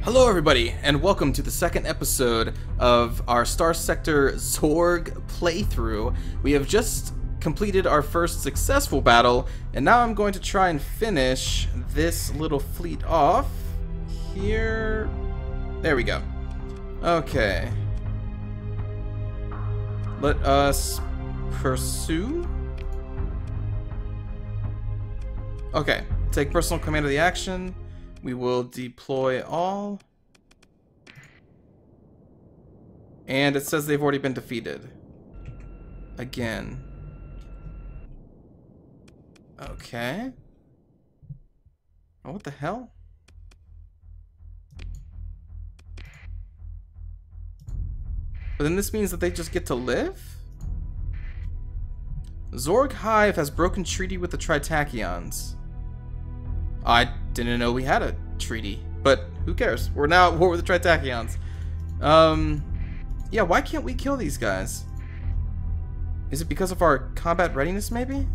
Hello everybody, and welcome to the second episode of our Starsector Zorg playthrough. We have just completed our first successful battle, and now I'm going to try and finish this little fleet off. Here... There we go. Okay. Let us pursue. Okay, take personal command of the action. We will deploy all. And it says they've already been defeated. Again. Okay. Oh, what the hell? But then this means that they just get to live? Zorg Hive has broken treaty with the Tritachyons. I didn't know we had a treaty, but who cares? We're now at war with the Tritachyons. Yeah, why can't we kill these guys? Is it because of our combat readiness, maybe?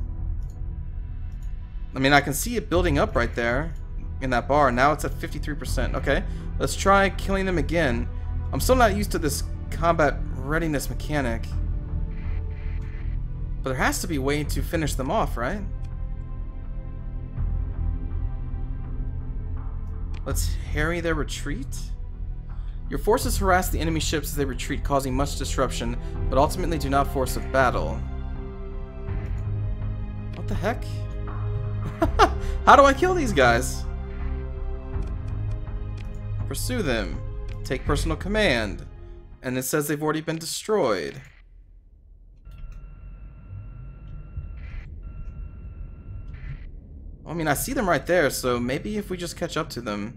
I mean, I can see it building up right there in that bar. Now it's at 53%. Okay, let's try killing them again. I'm still not used to this combat readiness mechanic. But there has to be a way to finish them off, right? Let's harry their retreat. Your forces harass the enemy ships as they retreat, causing much disruption, but ultimately do not force a battle. What the heck? How do I kill these guys? Pursue them. Take personal command. And it says they've already been destroyed. I mean, I see them right there, so maybe if we just catch up to them.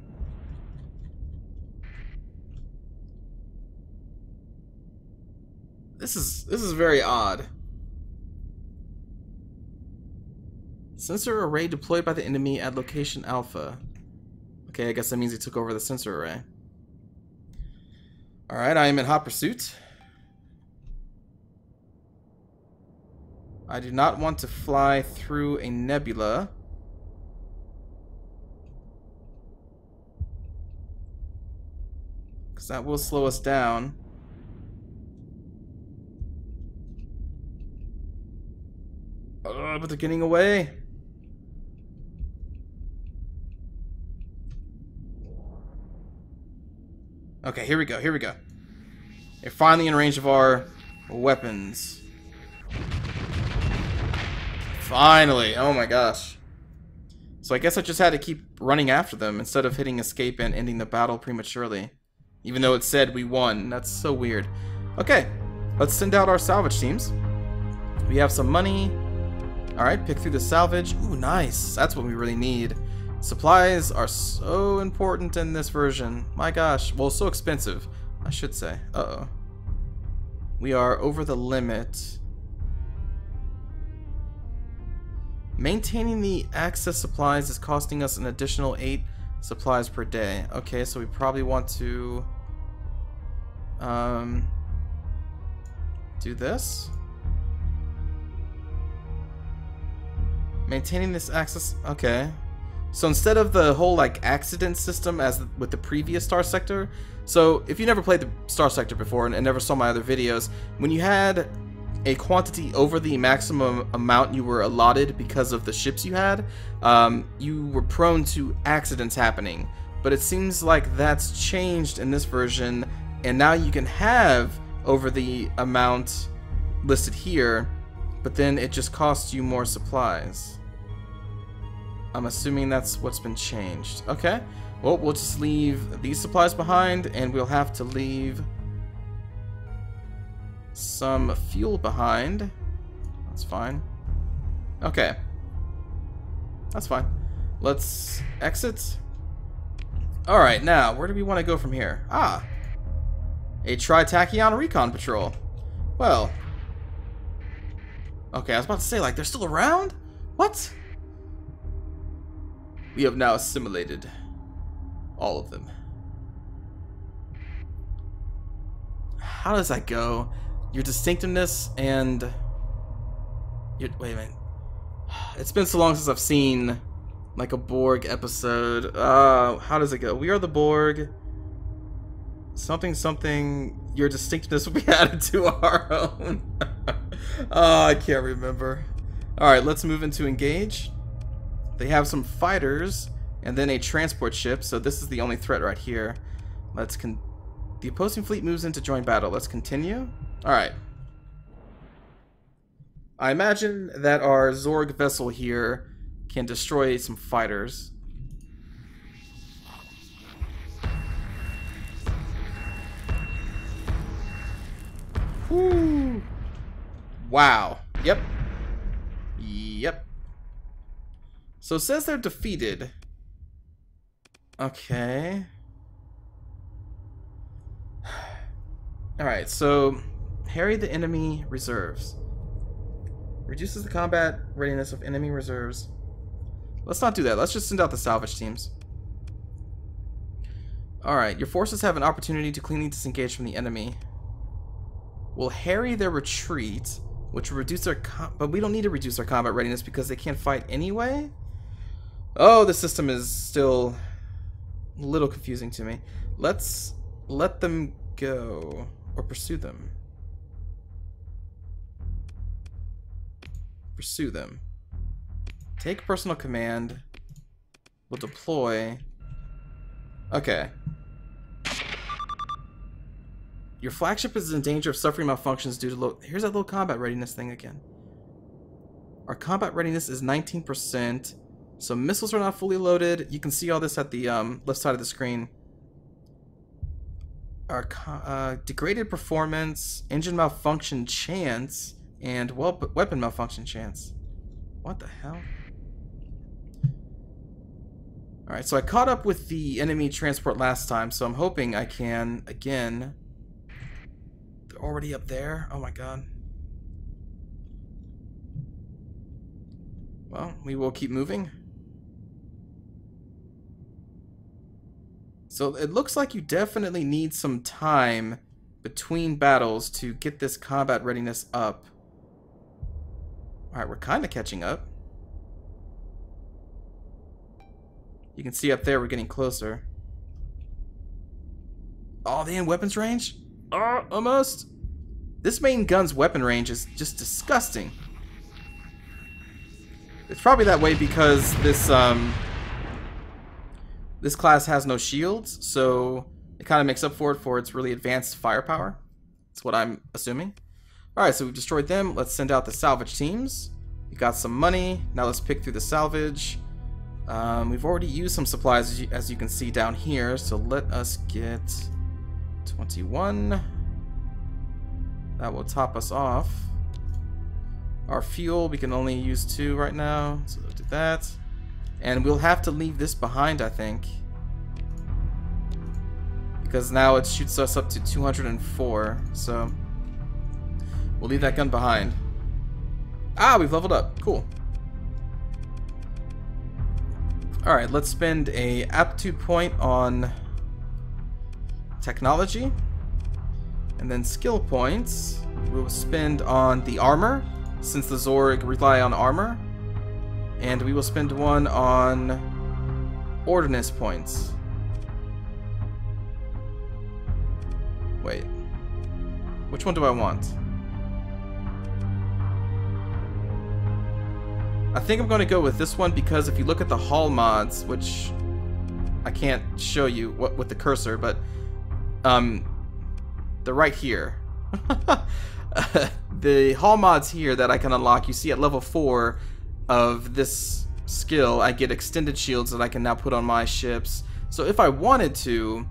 This is very odd. Sensor array deployed by the enemy at location Alpha. Okay, I guess that means he took over the sensor array. Alright, I am in hot pursuit. I do not want to fly through a nebula. That will slow us down. But they're getting away. Okay, here we go, here we go. They're finally in range of our weapons. Finally! Oh my gosh. So I guess I just had to keep running after them instead of hitting escape and ending the battle prematurely. Even though it said we won. That's so weird. Okay, let's send out our salvage teams. We have some money. Alright, pick through the salvage. Ooh, nice. That's what we really need. Supplies are so important in this version. My gosh. Well, so expensive, I should say. Uh-oh. We are over the limit. Maintaining the access supplies is costing us an additional 8 supplies per day. Okay, so we probably want to do this. Maintaining this access. Okay, so instead of the whole like accident system as with the previous Starsector, so if you never played the Starsector before and never saw my other videos, when you had a quantity over the maximum amount you were allotted because of the ships you had, you were prone to accidents happening. But it seems like that's changed in this version, and now you can have over the amount listed here, but then it just costs you more supplies. I'm assuming that's what's been changed. Okay, well, we'll just leave these supplies behind, and we'll have to leave some fuel behind. That's fine. Okay. That's fine. Let's exit. Alright, now, where do we want to go from here? Ah! A Tritachyon recon patrol. Well. Okay, I was about to say, like, they're still around? What? We have now assimilated all of them. How does that go? Your distinctiveness and your, wait a minute. It's been so long since I've seen like a Borg episode. How does it go? We are the Borg. Something, something, your distinctiveness will be added to our own. Oh, I can't remember. Alright, let's move into engage. They have some fighters and then a transport ship, so this is the only threat right here. The opposing fleet moves in to join battle. Let's continue. Alright. I imagine that our Zorg vessel here can destroy some fighters. Woo! Wow. Yep. Yep. So it says they're defeated. Okay. Alright, so harry the enemy reserves. Reduces the combat readiness of enemy reserves. Let's not do that. Let's just send out the salvage teams. Alright, your forces have an opportunity to cleanly disengage from the enemy. We'll harry their retreat, which will reduce their but we don't need to reduce their combat readiness because they can't fight anyway? Oh, the system is still a little confusing to me. Let's let them go, or pursue them. Pursue them. Take personal command. We'll deploy. Okay. Your flagship is in danger of suffering malfunctions due to low... Here's that little combat readiness thing again. Our combat readiness is 19%. So missiles are not fully loaded. You can see all this at the left side of the screen. Our degraded performance, engine malfunction chance, and weapon malfunction chance. What the hell? Alright, so I caught up with the enemy transport last time, so I'm hoping I can, again... They're already up there? Oh my god. Well, we will keep moving. So it looks like you definitely need some time between battles to get this combat readiness up. Alright, we're kind of catching up. You can see up there we're getting closer. Oh, they in weapons range? Oh, almost. This main gun's weapon range is just disgusting. It's probably that way because this this class has no shields, so it kind of makes up for it for its really advanced firepower. That's what I'm assuming. Alright, so we've destroyed them. Let's send out the salvage teams. We got some money. Now let's pick through the salvage. We've already used some supplies, as you can see down here, so let us get 21. That will top us off. Our fuel, we can only use 2 right now, so we'll do that. And we'll have to leave this behind, I think. Because now it shoots us up to 204, so we'll leave that gun behind. Ah, we've leveled up. Cool. Alright, let's spend a aptitude point on technology. And then skill points we'll spend on the armor, since the Zorg rely on armor. And we will spend one on ordnance points. Wait. Which one do I want? I think I'm going to go with this one because if you look at the hull mods, which I can't show you with the cursor, but they're right here. The hull mods here that I can unlock, you see at level 4 of this skill, I get extended shields that I can now put on my ships. So if I wanted to,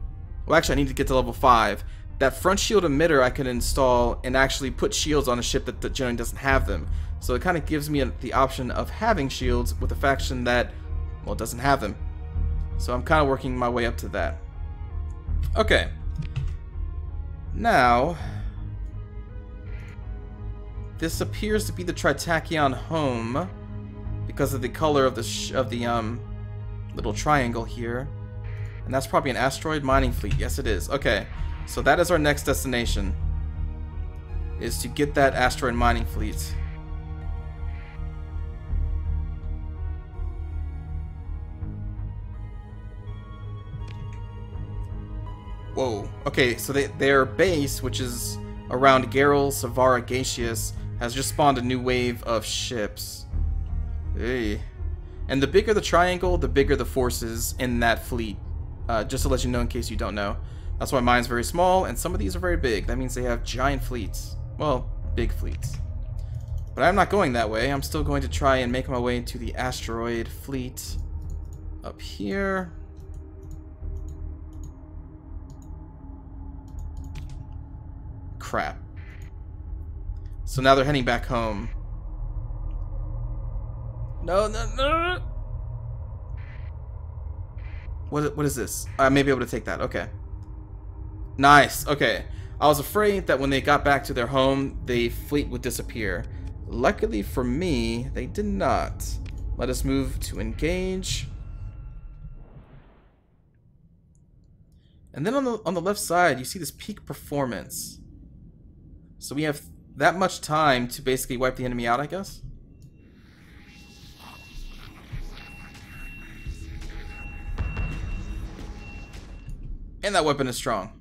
well actually I need to get to level 5, that front shield emitter I can install and actually put shields on a ship that generally doesn't have them. So it kind of gives me the option of having shields with a faction that, well, doesn't have them. So I'm kind of working my way up to that. Okay. Now, this appears to be the Tritachyon home because of the color of the little triangle here. And that's probably an asteroid mining fleet. Yes, it is. Okay. So that is our next destination, is to get that asteroid mining fleet. Whoa. Okay, so their base, which is around Geril, Savara, Gaseous, has just spawned a new wave of ships. Hey. And the bigger the triangle, the bigger the forces in that fleet. Just to let you know in case you don't know. That's why mine's very small, and some of these are very big. That means they have giant fleets. Well, big fleets. But I'm not going that way. I'm still going to try and make my way to the asteroid fleet up here. Crap. So now they're heading back home. No. What is this? I may be able to take that. Okay. Nice. Okay. I was afraid that when they got back to their home, the fleet would disappear. Luckily for me, they did not. Let us move to engage. And then on the left side, you see this peak performance. So we have that much time to basically wipe the enemy out, I guess. And that weapon is strong.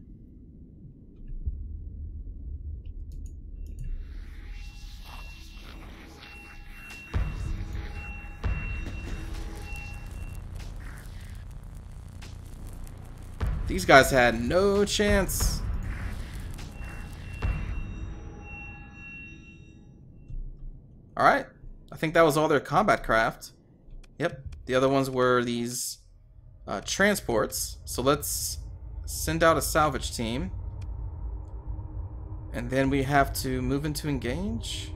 These guys had no chance. Alright. I think that was all their combat craft. Yep. The other ones were these transports. So let's send out a salvage team. And then we have to move into engage.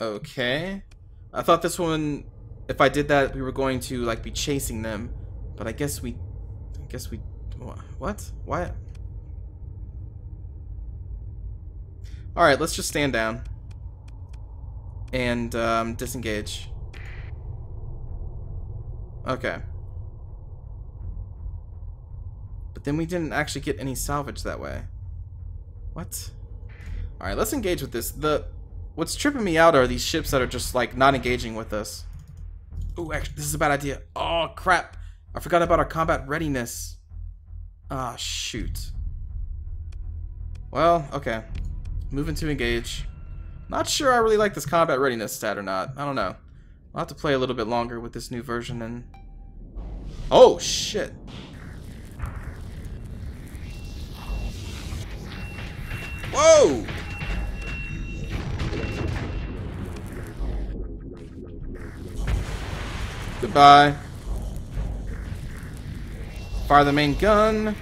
Okay. I thought this one, if I did that, we were going to like be chasing them, but I guess we what? Why? All right, let's just stand down and disengage. Okay. But then we didn't actually get any salvage that way. What? All right, let's engage with this. What's tripping me out are these ships that are just like not engaging with us. Ooh, actually, this is a bad idea. Oh crap! I forgot about our combat readiness. Ah, shoot. Well, okay. Moving to engage. Not sure I really like this combat readiness stat or not. I don't know. I'll have to play a little bit longer with this new version and... Oh, shit. Whoa! Goodbye. Fire the main gun.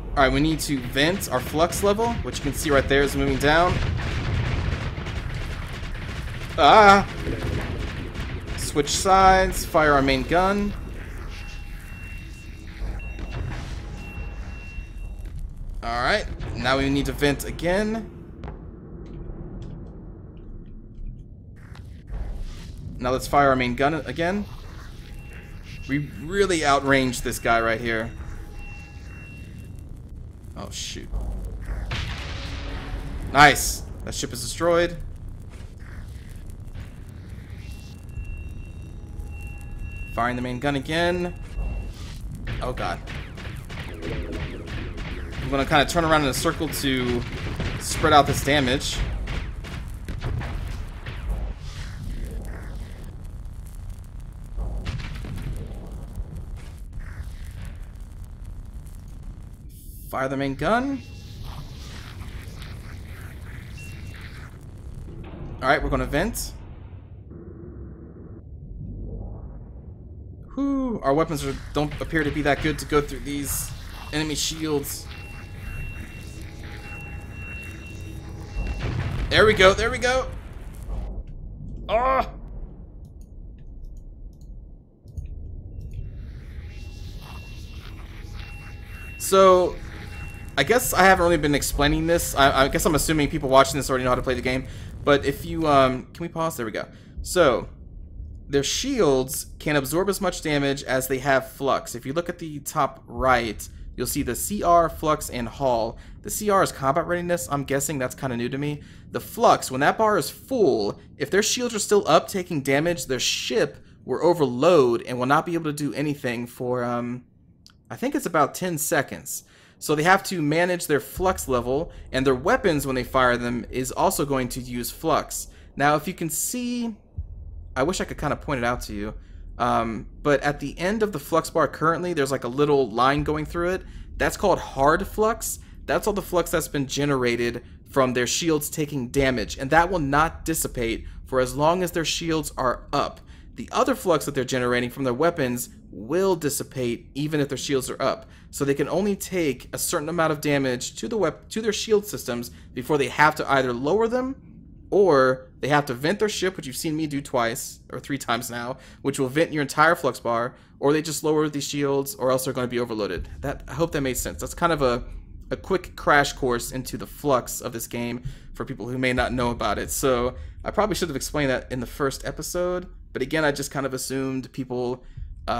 Alright, we need to vent our flux level, which you can see right there is moving down. Ah! Switch sides, fire our main gun. Alright, now we need to vent again. Now let's fire our main gun again. We really outranged this guy right here. Oh, shoot. Nice. That ship is destroyed. Firing the main gun again. Oh, God. I'm going to kind of turn around in a circle to spread out this damage. Fire the main gun. Alright, we're going to vent. Whew, our weapons don't appear to be that good to go through these enemy shields. There we go, there we go. Oh! So, I guess I haven't really been explaining this. I guess I'm assuming people watching this already know how to play the game. But if you, can we pause? There we go. So, their shields can absorb as much damage as they have flux. If you look at the top right, you'll see the CR, flux, and Hall. The CR is combat readiness. I'm guessing that's kind of new to me. The flux, when that bar is full, if their shields are still up taking damage, their ship will overload and will not be able to do anything for, I think it's about 10 seconds. So they have to manage their flux level, and their weapons, when they fire them, is also going to use flux. Now, if you can see, I wish I could kind of point it out to you, but at the end of the flux bar currently, there's like a little line going through it. That's called hard flux. That's all the flux that's been generated from their shields taking damage, and that will not dissipate for as long as their shields are up. The other flux that they're generating from their weapons will dissipate even if their shields are up. So they can only take a certain amount of damage to their shield systems before they have to either lower them, or they have to vent their ship, which you've seen me do twice or 3 times now, which will vent your entire flux bar, or they just lower the shields, or else they're going to be overloaded. I hope that made sense. That's kind of a quick crash course into the flux of this game for people who may not know about it. So I probably should have explained that in the first episode, but again, I just kind of assumed people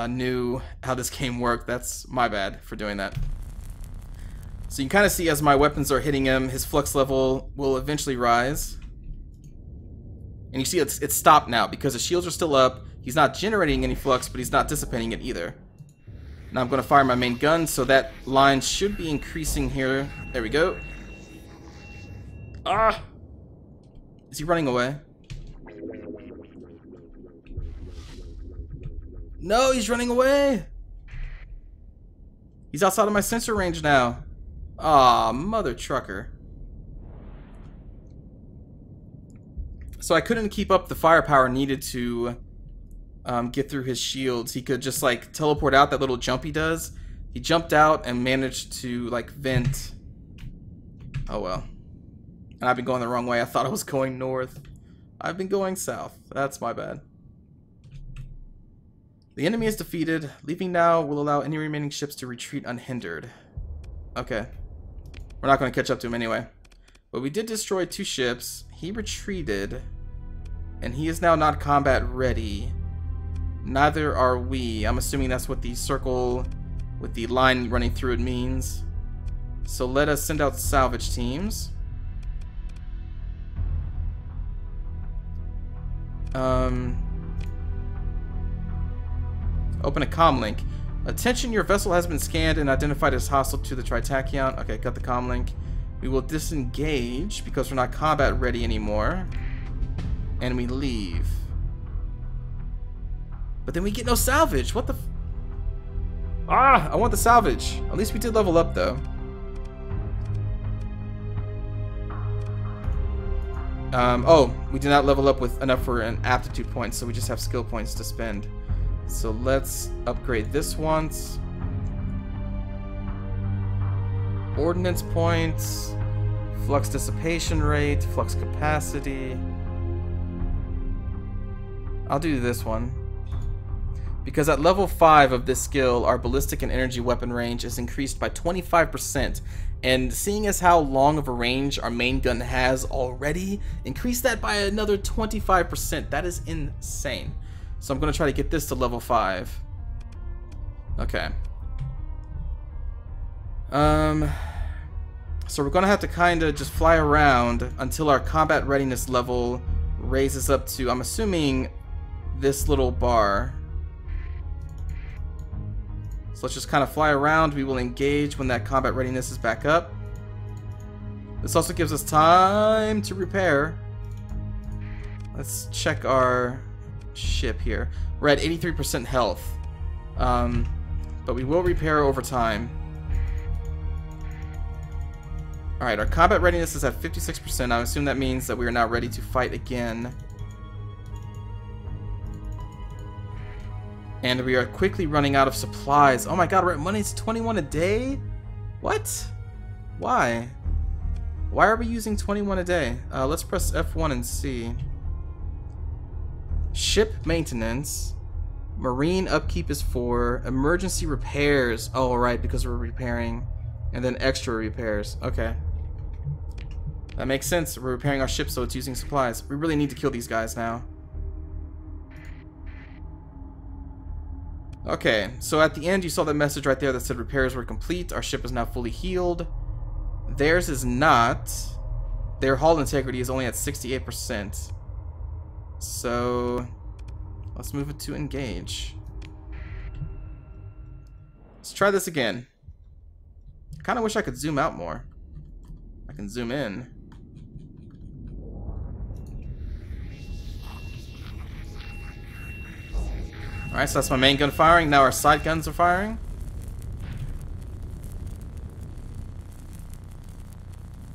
knew how this game worked. That's my bad for doing that. So you can kind of see as my weapons are hitting him, his flux level will eventually rise. And you see it's stopped now because the shields are still up. He's not generating any flux, but he's not dissipating it either. Now I'm going to fire my main gun, so that line should be increasing here. There we go. Ah! Is he running away? No, he's running away! He's outside of my sensor range now. Aw, mother trucker. So I couldn't keep up the firepower needed to get through his shields. He could just like teleport out, that little jump he does. He jumped out and managed to like vent. Oh well. And I've been going the wrong way. I thought I was going north. I've been going south. That's my bad. The enemy is defeated. Leaving now will allow any remaining ships to retreat unhindered. Okay. We're not going to catch up to him anyway. But we did destroy 2 ships. He retreated. And he is now not combat ready. Neither are we. I'm assuming that's what the circle with the line running through it means. So let us send out salvage teams. Open a comm link. Attention, your vessel has been scanned and identified as hostile to the Tritachyon. Okay, got the comm link. We will disengage because we're not combat ready anymore. And we leave. But then we get no salvage. What the I want the salvage. At least we did level up though. Oh, we did not level up with enough for an aptitude point, so we just have skill points to spend. So let's upgrade this once. Ordnance points, flux dissipation rate, flux capacity. I'll do this one. Because at level 5 of this skill, our ballistic and energy weapon range is increased by 25%. And seeing as how long of a range our main gun has already, increase that by another 25%. That is insane. So I'm going to try to get this to level 5. Okay. So we're going to have to kind of just fly around until our combat readiness level raises up to, I'm assuming, this little bar. So let's just kind of fly around. We will engage when that combat readiness is back up. This also gives us time to repair. Let's check our ship here. We're at 83% health. But we will repair over time. Alright, our combat readiness is at 56%. I assume that means that we are now ready to fight again. And we are quickly running out of supplies. Oh my god, we're at money's 21 a day? What? Why? Why are we using 21 a day? Let's press F1 and see. Ship maintenance. Marine upkeep is 4. Emergency repairs. Oh, right, because we're repairing. And then extra repairs. Okay. That makes sense. We're repairing our ship, so it's using supplies. We really need to kill these guys now. Okay, so at the end you saw that message right there that said repairs were complete. Our ship is now fully healed. Theirs is not. Their hull integrity is only at 68%. So let's move it to engage. Let's try this again. I kind of wish I could zoom out more. I can zoom in. Alright, so that's my main gun firing. Now our side guns are firing.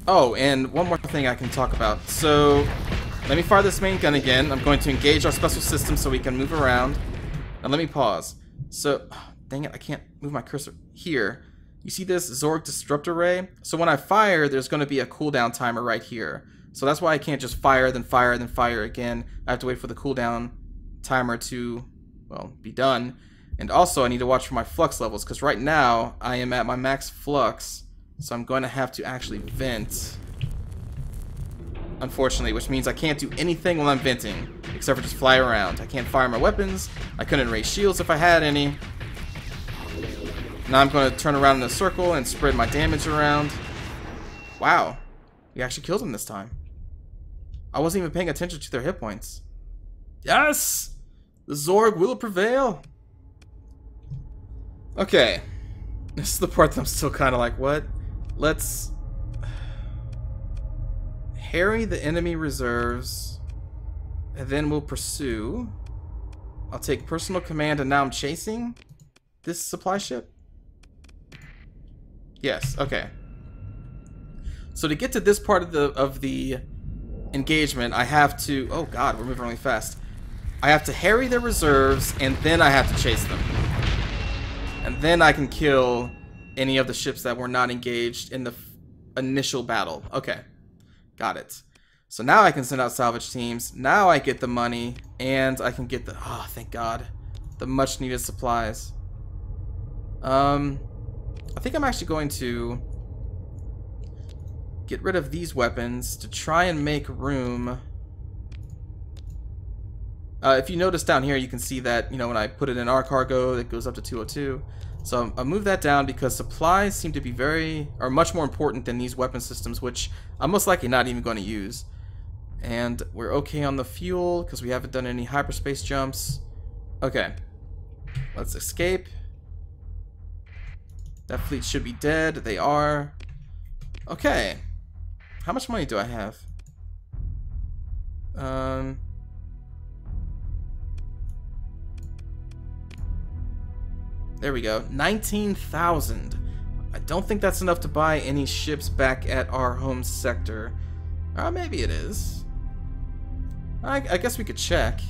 Oh, and one more thing I can talk about. So, let me fire this main gun again. I'm going to engage our special system so we can move around. Now let me pause. So, dang it, I can't move my cursor. Here, you see this Zorg disruptor ray? So when I fire, there's going to be a cooldown timer right here. So that's why I can't just fire, then fire, then fire again. I have to wait for the cooldown timer to, well, be done. And also I need to watch for my flux levels, because right now I am at my max flux. So I'm going to have to actually vent, unfortunately, which means I can't do anything while I'm venting, except for just fly around. I can't fire my weapons. I couldn't raise shields if I had any. Now I'm going to turn around in a circle and spread my damage around. Wow. We actually killed them this time. I wasn't even paying attention to their hit points. Yes! The Zorg will prevail. Okay. This is the part that I'm still kind of like, what? Let's harry the enemy reserves, and then we'll pursue. I'll take personal command, and now I'm chasing this supply ship. Yes, okay. So to get to this part of the engagement, I have to, oh god, we're moving really fast. I have to harry their reserves, and then I have to chase them. And then I can kill any of the ships that were not engaged in the initial battle. Okay, got it. So now I can send out salvage teams. Now I get the money, and I can get the, oh, thank god, the much needed supplies. I think I'm actually going to get rid of these weapons to try and make room. If you notice down here, you can see that, you know, when I put it in our cargo, it goes up to 202. So I'll move that down because supplies seem to be much more important than these weapon systems, which I'm most likely not even going to use. And we're okay on the fuel because we haven't done any hyperspace jumps. Okay, let's escape. That fleet should be dead. They are. Okay, how much money do I have? There we go, 19,000. I don't think that's enough to buy any ships back at our home sector. Maybe it is. I guess we could check.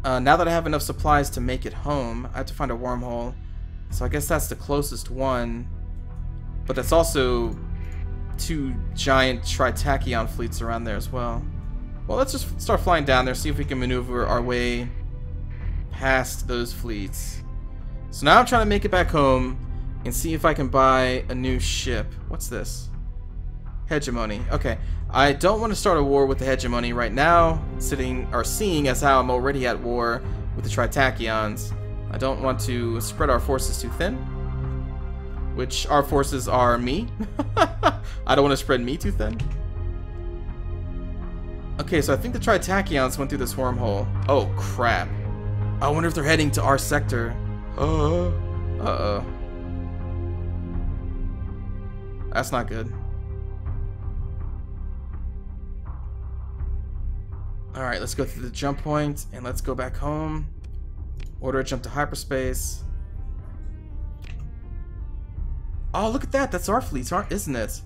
Now that I have enough supplies to make it home, I have to find a wormhole. So I guess that's the closest one. But that's also 2 giant tritachyon fleets around there as well. Well, let's just start flying down there, see if we can maneuver our way past those fleets. So now I'm trying to make it back home and see if I can buy a new ship. What's this? Hegemony. Okay. I don't want to start a war with the hegemony right now, seeing as how I'm already at war with the tritachyons. I don't want to spread our forces too thin, which our forces are me. I don't want to spread me too thin. Okay, so I think the tritachyons went through this wormhole. Oh crap. I wonder if they're heading to our sector. Uh-oh. That's not good. Alright, let's go through the jump point and let's go back home. Order a jump to hyperspace. Oh, look at that. That's our fleets, isn't it?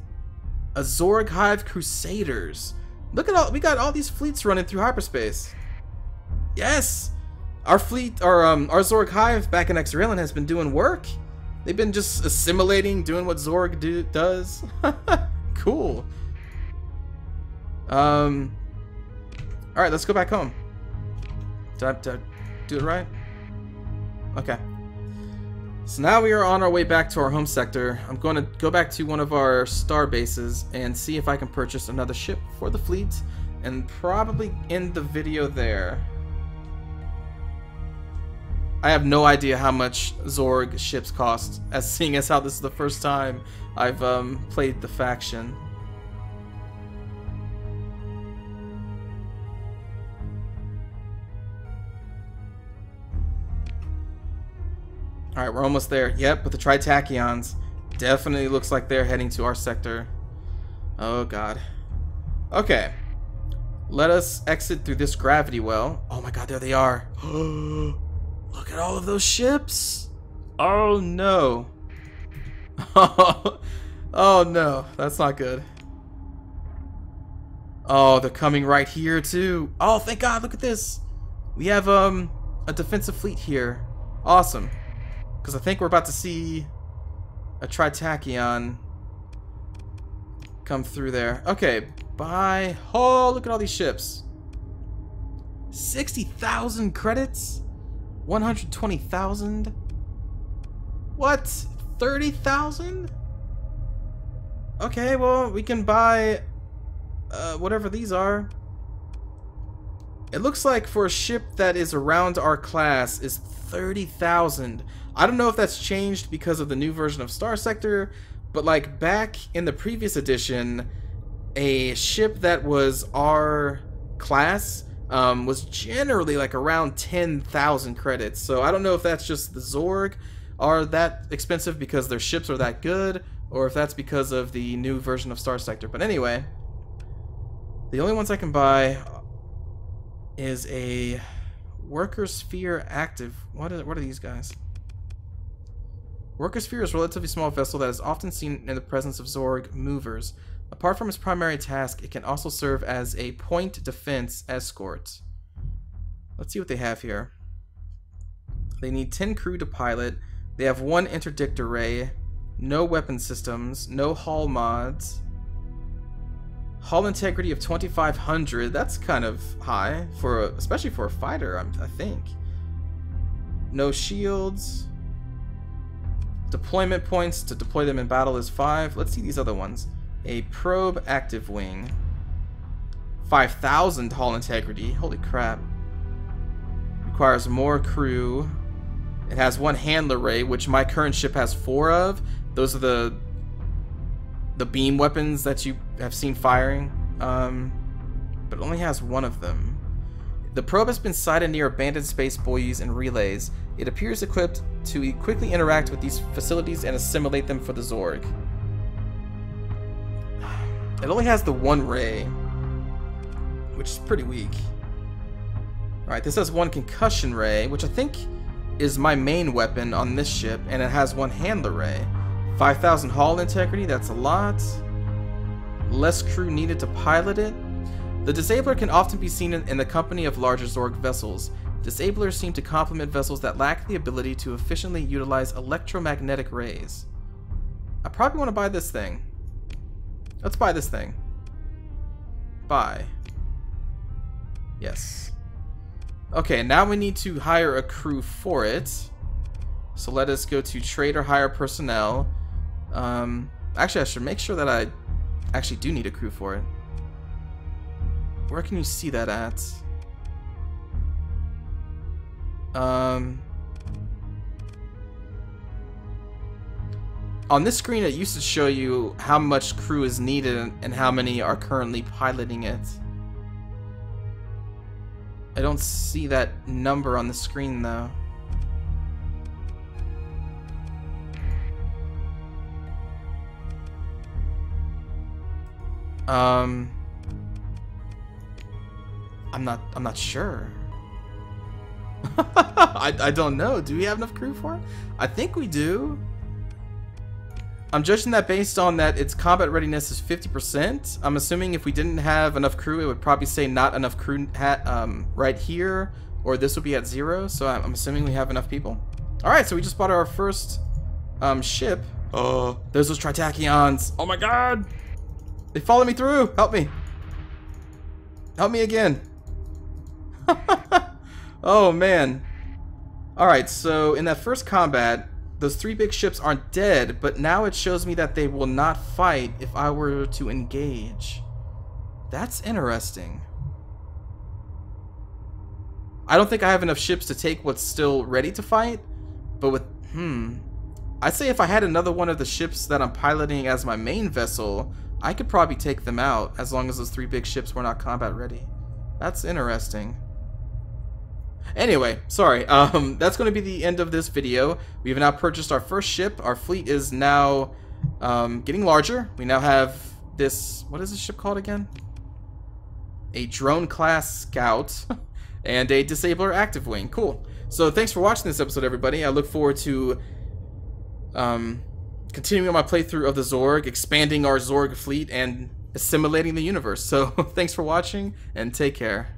A Zorg Hive Crusaders. Look at we got all these fleets running through hyperspace. Yes! Our fleet, our Zorg Hive back in Exerelin has been doing work. They've been just assimilating, doing what Zorg does. Cool. Alright, let's go back home. Did I do it right? Okay. So now we are on our way back to our home sector. I'm going to go back to one of our star bases and see if I can purchase another ship for the fleet and probably end the video there. I have no idea how much Zorg ships cost, as seeing as how this is the first time I've played the faction. Alright, we're almost there. Yep, with the Tritachyons. Definitely looks like they're heading to our sector. Oh god. Okay. Let us exit through this gravity well. Oh my god, there they are. Look at all of those ships. Oh no. Oh no, that's not good. Oh, they're coming right here too. Oh, thank god, look at this. We have a defensive fleet here. Awesome. Because I think we're about to see a Tritacyon come through there. Okay, bye. Oh, look at all these ships. 60,000 credits? 120,000? What? 30,000? Okay, well, we can buy whatever these are. It looks like for a ship that is around our class is 30,000. I don't know if that's changed because of the new version of Starsector, but like back in the previous edition, a ship that was our class was generally like around 10,000 credits. So I don't know if that's just the Zorg are that expensive because their ships are that good, or if that's because of the new version of Starsector. But anyway, the only ones I can buy is a Worker Sphere active. What are these guys? Worker Sphere is a relatively small vessel that is often seen in the presence of Zorg movers. Apart from its primary task, it can also serve as a point defense escort. Let's see what they have here. They need 10 crew to pilot. They have 1 interdict array, no weapon systems, no hull mods. Hull integrity of 2,500. That's kind of high for especially for a fighter, I think. No shields. Deployment points to deploy them in battle is 5. Let's see these other ones. A probe active wing. 5,000 hull integrity. Holy crap. Requires more crew. It has 1 handler array, which my current ship has 4 of. Those are the beam weapons that you have seen firing. But it only has 1 of them. The probe has been sighted near abandoned space buoys and relays. It appears equipped to quickly interact with these facilities and assimilate them for the Zorg. It only has the 1 ray, which is pretty weak. Alright, this has 1 concussion ray, which I think is my main weapon on this ship, and it has 1 handler ray. 5,000 hull integrity, that's a lot. Less crew needed to pilot it. The Disabler can often be seen in the company of larger Zorg vessels. Disablers seem to complement vessels that lack the ability to efficiently utilize electromagnetic rays. I probably want to buy this thing. Let's buy this thing. Buy. Yes. Okay, now we need to hire a crew for it. So let us go to trade or hire personnel. Actually, I should make sure that I actually do need a crew for it. Where can you see that at? On this screen, it used to show you how much crew is needed and how many are currently piloting it. I don't see that number on the screen, though. I'm not sure. I don't know. Do we have enough crew for it? I think we do. I'm judging that based on that its combat readiness is 50%. I'm assuming if we didn't have enough crew, it would probably say not enough crew right here, or this would be at 0. So I'm assuming we have enough people. All right, so we just bought our first ship. Oh, there's those Tritachyons. Oh my god, they follow me through. Help me. Help me again. Oh man. All right, so in that first combat, those 3 big ships aren't dead, but now it shows me that they will not fight if I were to engage. That's interesting. I don't think I have enough ships to take what's still ready to fight, but with, I'd say if I had another one of the ships that I'm piloting as my main vessel, I could probably take them out as long as those 3 big ships were not combat ready. That's interesting. Anyway, sorry, that's going to be the end of this video. We've now purchased our first ship. Our fleet is now getting larger. We now have this, what is this ship called again? A drone class scout and a disabler active wing. Cool. So thanks for watching this episode, everybody. I look forward to continuing on my playthrough of the Zorg, expanding our Zorg fleet, and assimilating the universe. So thanks for watching, and take care.